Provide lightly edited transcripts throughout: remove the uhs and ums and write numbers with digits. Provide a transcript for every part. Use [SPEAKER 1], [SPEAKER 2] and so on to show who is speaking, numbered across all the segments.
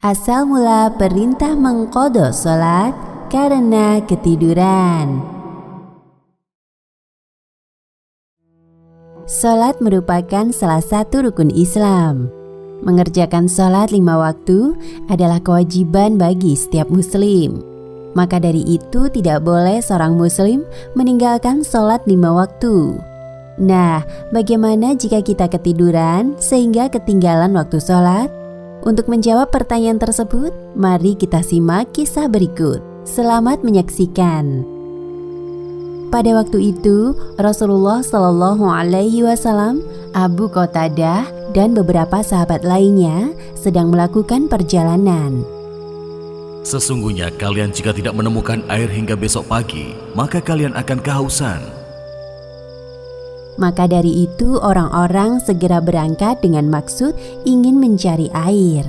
[SPEAKER 1] Asal mula perintah mengqadha sholat karena ketiduran. Sholat merupakan salah satu rukun Islam. Mengerjakan sholat 5 waktu adalah kewajiban bagi setiap muslim. Maka dari itu tidak boleh seorang muslim meninggalkan sholat 5 waktu. Nah, bagaimana jika kita ketiduran sehingga ketinggalan waktu sholat? Untuk menjawab pertanyaan tersebut, mari kita simak kisah berikut. Selamat menyaksikan. Pada waktu itu, Rasulullah Shallallahu Alaihi Wasallam, Abu Qatadah, dan beberapa sahabat lainnya sedang melakukan perjalanan.
[SPEAKER 2] Sesungguhnya kalian jika tidak menemukan air hingga besok pagi, maka kalian akan kehausan.
[SPEAKER 1] Maka dari itu orang-orang segera berangkat dengan maksud ingin mencari air.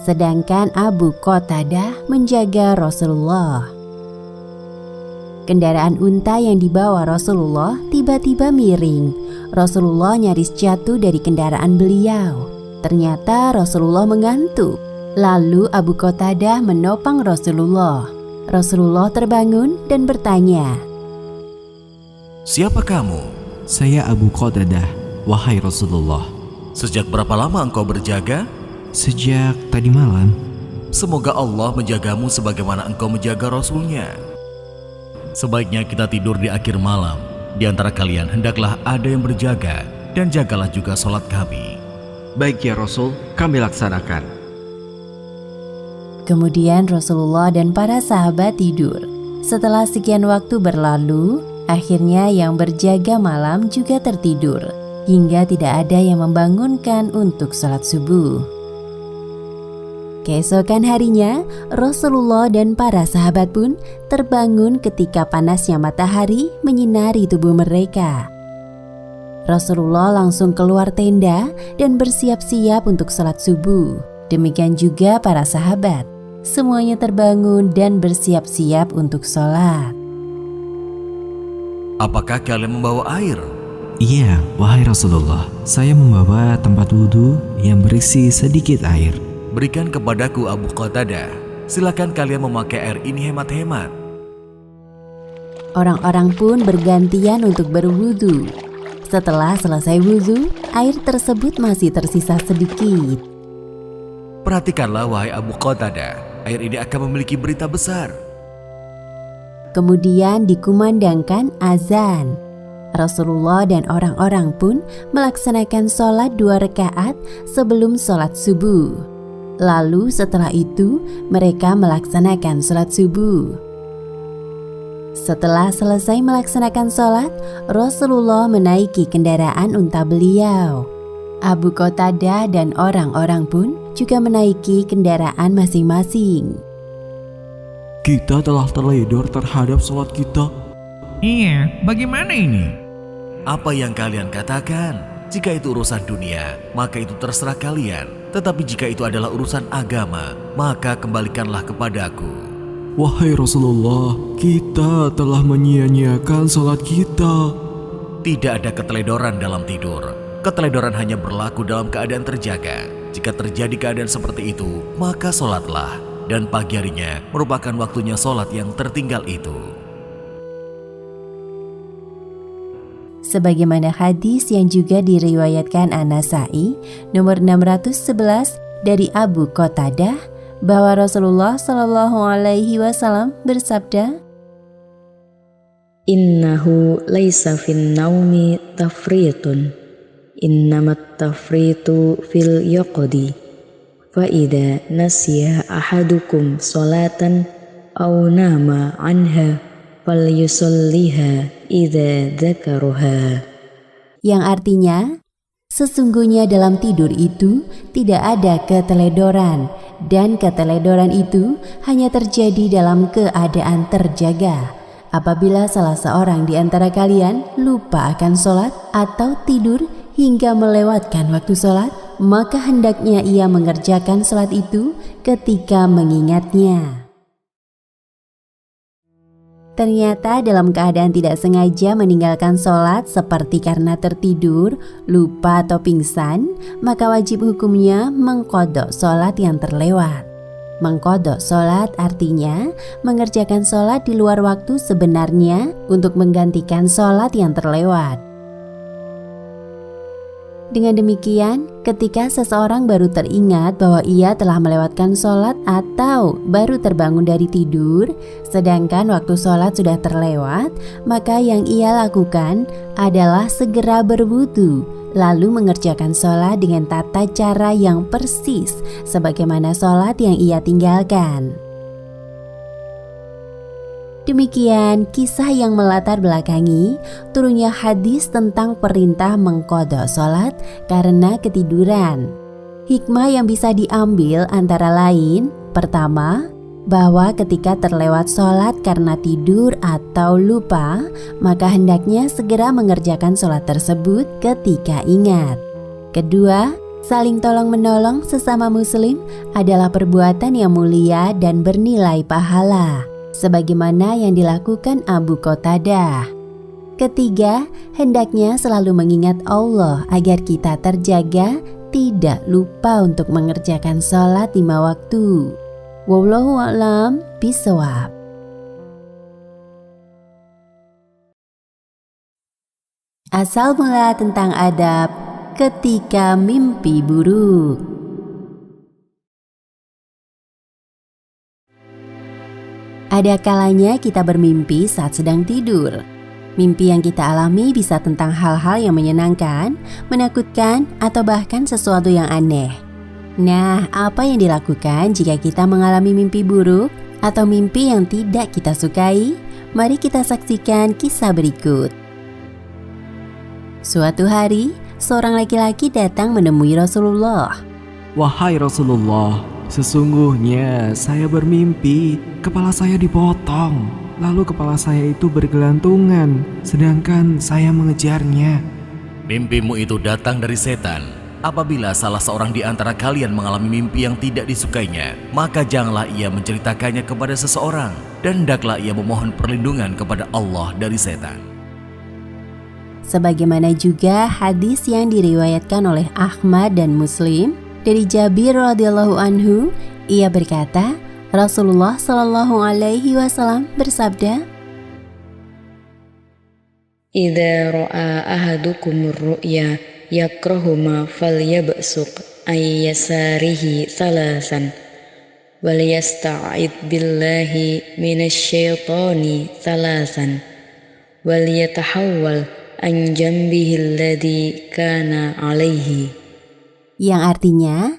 [SPEAKER 1] Sedangkan Abu Qatadah menjaga Rasulullah. Kendaraan unta yang dibawa Rasulullah tiba-tiba miring. Rasulullah nyaris jatuh dari kendaraan beliau. Ternyata Rasulullah mengantuk. Lalu Abu Qatadah menopang Rasulullah. Rasulullah terbangun dan bertanya,
[SPEAKER 2] "Siapa kamu?"
[SPEAKER 3] Saya Abu Qatadah, wahai Rasulullah.
[SPEAKER 2] "Sejak berapa lama engkau berjaga?"
[SPEAKER 3] Sejak tadi malam.
[SPEAKER 2] "Semoga Allah menjagamu sebagaimana engkau menjaga Rasulnya. Sebaiknya kita tidur di akhir malam. Di antara kalian hendaklah ada yang berjaga, dan jagalah juga sholat kami."
[SPEAKER 4] Baik ya Rasul, kami laksanakan.
[SPEAKER 1] Kemudian Rasulullah dan para sahabat tidur. Setelah sekian waktu berlalu, akhirnya yang berjaga malam juga tertidur, hingga tidak ada yang membangunkan untuk sholat subuh. Keesokan harinya, Rasulullah dan para sahabat pun terbangun ketika panasnya matahari menyinari tubuh mereka. Rasulullah langsung keluar tenda dan bersiap-siap untuk sholat subuh. Demikian juga para sahabat. Semuanya terbangun dan bersiap-siap untuk sholat.
[SPEAKER 2] "Apakah kalian membawa air?"
[SPEAKER 3] Iya, wahai Rasulullah. Saya membawa tempat wudhu yang berisi sedikit air.
[SPEAKER 2] "Berikan kepadaku Abu Qatadah. Silakan kalian memakai air ini hemat-hemat."
[SPEAKER 1] Orang-orang pun bergantian untuk berwudu. Setelah selesai wudu, air tersebut masih tersisa sedikit.
[SPEAKER 2] "Perhatikanlah wahai Abu Qatadah, air ini akan memiliki berita besar."
[SPEAKER 1] Kemudian dikumandangkan azan. Rasulullah dan orang-orang pun melaksanakan sholat 2 rakaat sebelum sholat subuh. Lalu setelah itu mereka melaksanakan sholat subuh. Setelah selesai melaksanakan sholat, Rasulullah menaiki kendaraan unta beliau. Abu Qatadah dan orang-orang pun juga menaiki kendaraan masing-masing.
[SPEAKER 3] Kita telah terledor terhadap sholat kita.
[SPEAKER 5] Iya, bagaimana ini?
[SPEAKER 2] "Apa yang kalian katakan? Jika itu urusan dunia, maka itu terserah kalian. Tetapi jika itu adalah urusan agama, maka kembalikanlah kepadaku."
[SPEAKER 3] Wahai Rasulullah, kita telah menyia-nyiakan sholat kita.
[SPEAKER 2] Tidak ada keteledoran dalam tidur. Keteledoran hanya berlaku dalam keadaan terjaga. Jika terjadi keadaan seperti itu, maka sholatlah. Dan pagi harinya merupakan waktunya sholat yang tertinggal itu.
[SPEAKER 1] Sebagaimana hadis yang juga diriwayatkan An-Nasa'i nomor 611 dari Abu Qatadah, bahwa Rasulullah Shallallahu Alaihi Wasallam bersabda,
[SPEAKER 6] "Innahu laisa fin naumi tafritun, innamat tafritu fil yaqdi, fa idza nasiya ahadukum sholatan aw nama anha falyusalliha idza dzakaruha."
[SPEAKER 1] Yang artinya, sesungguhnya dalam tidur itu tidak ada keteledoran, dan keteledoran itu hanya terjadi dalam keadaan terjaga. Apabila salah seorang di antara kalian lupa akan sholat atau tidur hingga melewatkan waktu sholat, maka hendaknya ia mengerjakan sholat itu ketika mengingatnya. Ternyata dalam keadaan tidak sengaja meninggalkan sholat seperti karena tertidur, lupa atau pingsan, maka wajib hukumnya mengqadha sholat yang terlewat. Mengqadha sholat artinya mengerjakan sholat di luar waktu sebenarnya untuk menggantikan sholat yang terlewat. Dengan demikian, ketika seseorang baru teringat bahwa ia telah melewatkan sholat atau baru terbangun dari tidur, sedangkan waktu sholat sudah terlewat, maka yang ia lakukan adalah segera berwudu, lalu mengerjakan sholat dengan tata cara yang persis sebagaimana sholat yang ia tinggalkan. Demikian kisah yang melatar belakangi turunnya hadis tentang perintah mengqadha sholat karena ketiduran. Hikmah yang bisa diambil antara lain, pertama, bahwa ketika terlewat sholat karena tidur atau lupa, maka hendaknya segera mengerjakan sholat tersebut ketika ingat. Kedua, saling tolong-menolong sesama muslim adalah perbuatan yang mulia dan bernilai pahala, sebagaimana yang dilakukan Abu Qatadah. Ketiga, hendaknya selalu mengingat Allah agar kita terjaga, tidak lupa untuk mengerjakan sholat 5 waktu. Wallahu a'lam bishawab. Asal mula tentang adab ketika mimpi buruk. Ada kalanya kita bermimpi saat sedang tidur. Mimpi yang kita alami bisa tentang hal-hal yang menyenangkan, menakutkan, atau bahkan sesuatu yang aneh. Nah, apa yang dilakukan jika kita mengalami mimpi buruk atau mimpi yang tidak kita sukai? Mari kita saksikan kisah berikut. Suatu hari, seorang laki-laki datang menemui Rasulullah.
[SPEAKER 3] Wahai Rasulullah, sesungguhnya saya bermimpi kepala saya dipotong, lalu kepala saya itu bergelantungan, sedangkan saya mengejarnya.
[SPEAKER 2] Mimpimu itu datang dari setan. Apabila salah seorang di antara kalian mengalami mimpi yang tidak disukainya, maka janganlah ia menceritakannya kepada seseorang, dan hendaklah ia memohon perlindungan kepada Allah dari setan.
[SPEAKER 1] Sebagaimana juga hadis yang diriwayatkan oleh Ahmad dan Muslim dari Jabir radhiyallahu anhu, ia berkata, Rasulullah shallallahu alaihi wasallam bersabda,
[SPEAKER 6] Idza ra'a ahadukum ar-ru'ya yakrahuma falyabsuq ay yasarihi thalasan wal yasta'id billahi minasyaitani thalasan wal yatahawwal an jambihi alladhi kana alaihi.
[SPEAKER 1] Yang artinya,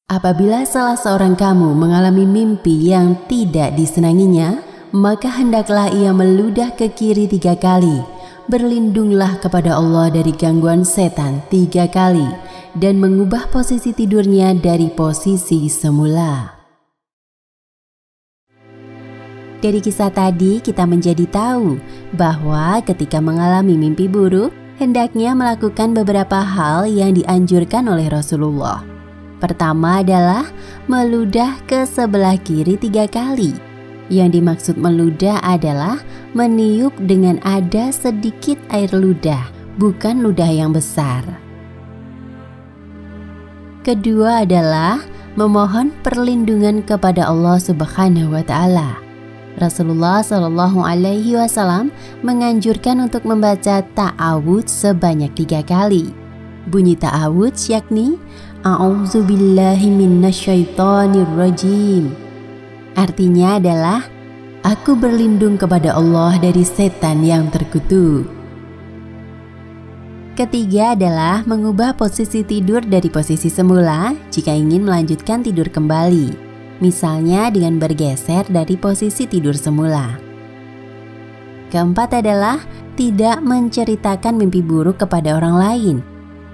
[SPEAKER 1] apabila salah seorang kamu mengalami mimpi yang tidak disenanginya, maka hendaklah ia meludah ke kiri 3 kali. Berlindunglah kepada Allah dari gangguan setan 3 kali dan mengubah posisi tidurnya dari posisi semula. Dari kisah tadi kita menjadi tahu bahwa ketika mengalami mimpi buruk, hendaknya melakukan beberapa hal yang dianjurkan oleh Rasulullah. Pertama adalah meludah ke sebelah kiri 3 kali. Yang dimaksud meludah adalah meniup dengan ada sedikit air ludah, bukan ludah yang besar. Kedua adalah memohon perlindungan kepada Allah Subhanahu wa Ta'ala. Rasulullah Shallallahu Alaihi Wasallam menganjurkan untuk membaca ta'awudz sebanyak 3 kali. Bunyi ta'awudz yakni A'udzubillahi minasyaitonirrajim. Artinya adalah, aku berlindung kepada Allah dari setan yang terkutuk. Ketiga adalah mengubah posisi tidur dari posisi semula jika ingin melanjutkan tidur kembali. Misalnya dengan bergeser dari posisi tidur semula. Keempat adalah tidak menceritakan mimpi buruk kepada orang lain.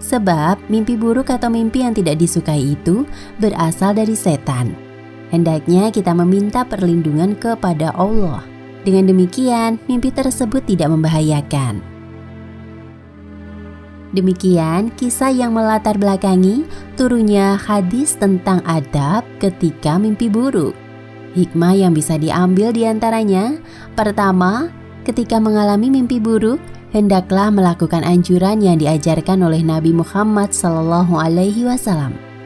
[SPEAKER 1] Sebab mimpi buruk atau mimpi yang tidak disukai itu berasal dari setan. Hendaknya kita meminta perlindungan kepada Allah. Dengan demikian, mimpi tersebut tidak membahayakan. Demikian kisah yang melatar belakangi turunnya hadis tentang adab ketika mimpi buruk. Hikmah yang bisa diambil diantaranya, pertama, ketika mengalami mimpi buruk, hendaklah melakukan anjuran yang diajarkan oleh Nabi Muhammad SAW,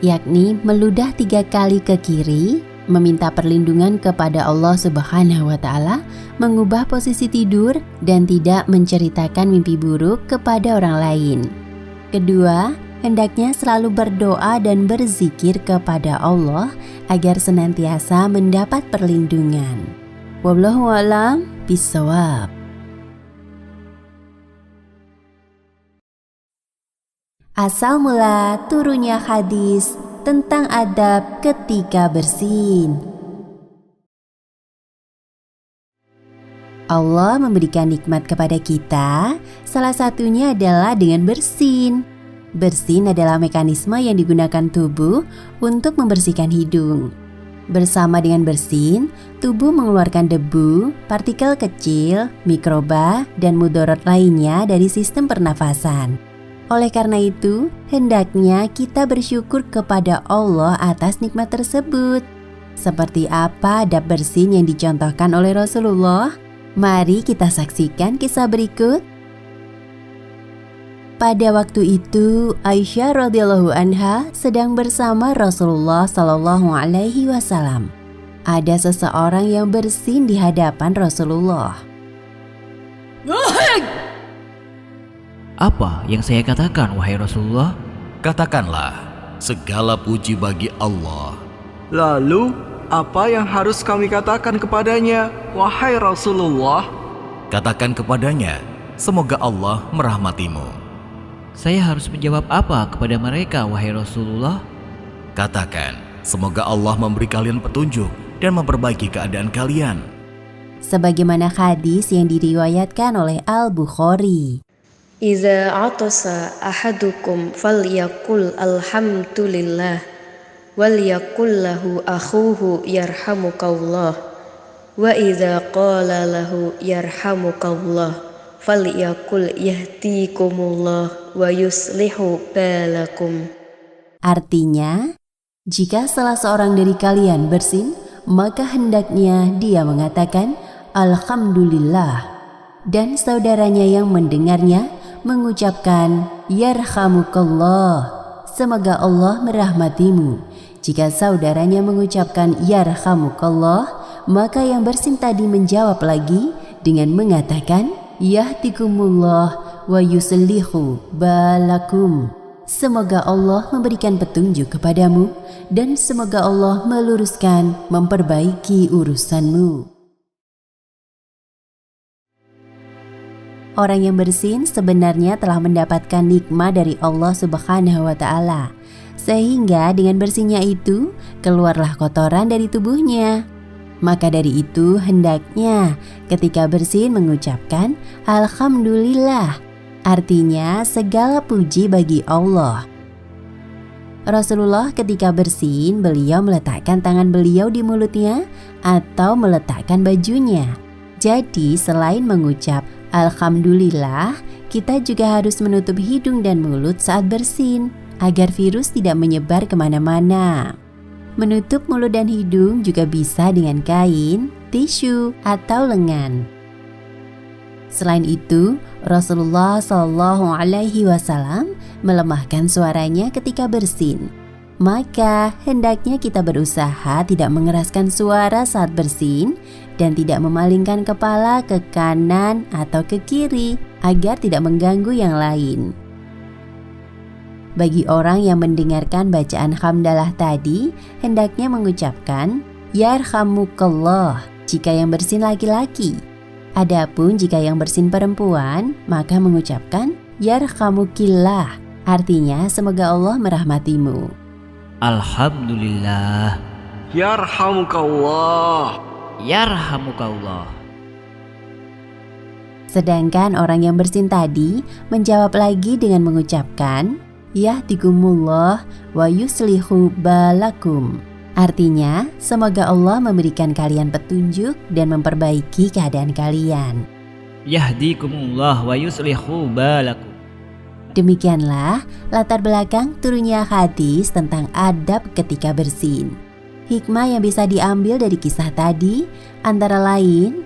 [SPEAKER 1] yakni meludah 3 kali ke kiri, Meminta perlindungan kepada Allah Subhanahu wa Ta'ala, mengubah posisi tidur, dan tidak menceritakan mimpi buruk kepada orang lain. Kedua, hendaknya selalu berdoa dan berzikir kepada Allah agar senantiasa mendapat perlindungan. Wallahu a'lam bishawab. Asal mula turunnya hadis tentang adab ketika bersin. Allah memberikan nikmat kepada kita, salah satunya adalah dengan bersin. Bersin adalah mekanisme yang digunakan tubuh untuk membersihkan hidung. Bersama dengan bersin, tubuh mengeluarkan debu, partikel kecil, mikroba, dan mudorot lainnya dari sistem pernafasan. Oleh karena itu, hendaknya kita bersyukur kepada Allah atas nikmat tersebut. Seperti apa adab bersin yang dicontohkan oleh Rasulullah? Mari kita saksikan kisah berikut. Pada waktu itu, Aisyah radhiyallahu anha sedang bersama Rasulullah sallallahu alaihi wasallam. Ada seseorang yang bersin di hadapan Rasulullah.
[SPEAKER 7] Apa yang saya katakan, wahai Rasulullah?
[SPEAKER 2] Katakanlah, segala puji bagi Allah.
[SPEAKER 4] Lalu, apa yang harus kami katakan kepadanya, wahai Rasulullah?
[SPEAKER 2] Katakan kepadanya, semoga Allah merahmatimu.
[SPEAKER 7] Saya harus menjawab apa kepada mereka, wahai Rasulullah?
[SPEAKER 2] Katakan, semoga Allah memberi kalian petunjuk dan memperbaiki keadaan kalian.
[SPEAKER 1] Sebagaimana hadis yang diriwayatkan oleh Al-Bukhari.
[SPEAKER 6] Iza atasa ahadukum falyakul alhamdulillah walyakul lahu akhuhu yarhamukallah wa iza qala lahu yarhamukallah falyakul yahdikumullah wa yuslihu balakum.
[SPEAKER 1] Artinya, jika salah seorang dari kalian bersin, maka hendaknya dia mengatakan Alhamdulillah, dan saudaranya yang mendengarnya mengucapkan Yarhamukallah, semoga Allah merahmatimu. Jika saudaranya mengucapkan Yarhamukallah, maka yang bersin tadi menjawab lagi dengan mengatakan Yahdikumullah wa yuslihu balakum, semoga Allah memberikan petunjuk kepadamu dan semoga Allah meluruskan, memperbaiki urusanmu. Orang yang bersin sebenarnya telah mendapatkan nikmat dari Allah Subhanahu wa Ta'ala, sehingga dengan bersinnya itu keluarlah kotoran dari tubuhnya. Maka dari itu hendaknya ketika bersin mengucapkan Alhamdulillah, artinya segala puji bagi Allah. Rasulullah ketika bersin, beliau meletakkan tangan beliau di mulutnya atau meletakkan bajunya. Jadi selain mengucap Alhamdulillah, kita juga harus menutup hidung dan mulut saat bersin, agar virus tidak menyebar kemana-mana. Menutup mulut dan hidung juga bisa dengan kain, tisu, atau lengan. Selain itu, Rasulullah Shallallahu Alaihi Wasallam melemahkan suaranya ketika bersin. Maka hendaknya kita berusaha tidak mengeraskan suara saat bersin dan tidak memalingkan kepala ke kanan atau ke kiri agar tidak mengganggu yang lain. Bagi orang yang mendengarkan bacaan hamdalah tadi, hendaknya mengucapkan Yarhamukallah jika yang bersin laki-laki. Adapun jika yang bersin perempuan, maka mengucapkan Yarhamukillah, artinya semoga Allah merahmatimu.
[SPEAKER 7] Alhamdulillah.
[SPEAKER 4] Yarhamukallah.
[SPEAKER 7] Yarhamukallah.
[SPEAKER 1] Sedangkan orang yang bersin tadi menjawab lagi dengan mengucapkan Yahdikumullah wa yuslihu balakum, artinya semoga Allah memberikan kalian petunjuk dan memperbaiki keadaan kalian.
[SPEAKER 7] Yahdikumullah wa yuslihu balakum.
[SPEAKER 1] Demikianlah latar belakang turunnya hadis tentang adab ketika bersin. Hikmah yang bisa diambil dari kisah tadi antara lain: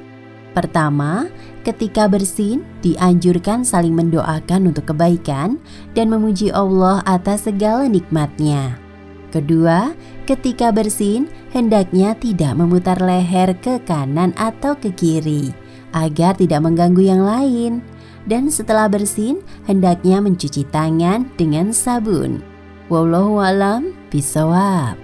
[SPEAKER 1] pertama, ketika bersin dianjurkan saling mendoakan untuk kebaikan dan memuji Allah atas segala nikmatnya. Kedua, ketika bersin, hendaknya tidak memutar leher ke kanan atau ke kiri, agar tidak mengganggu yang lain. Dan setelah bersin, hendaknya mencuci tangan dengan sabun. Wallahu a'lam bishawab.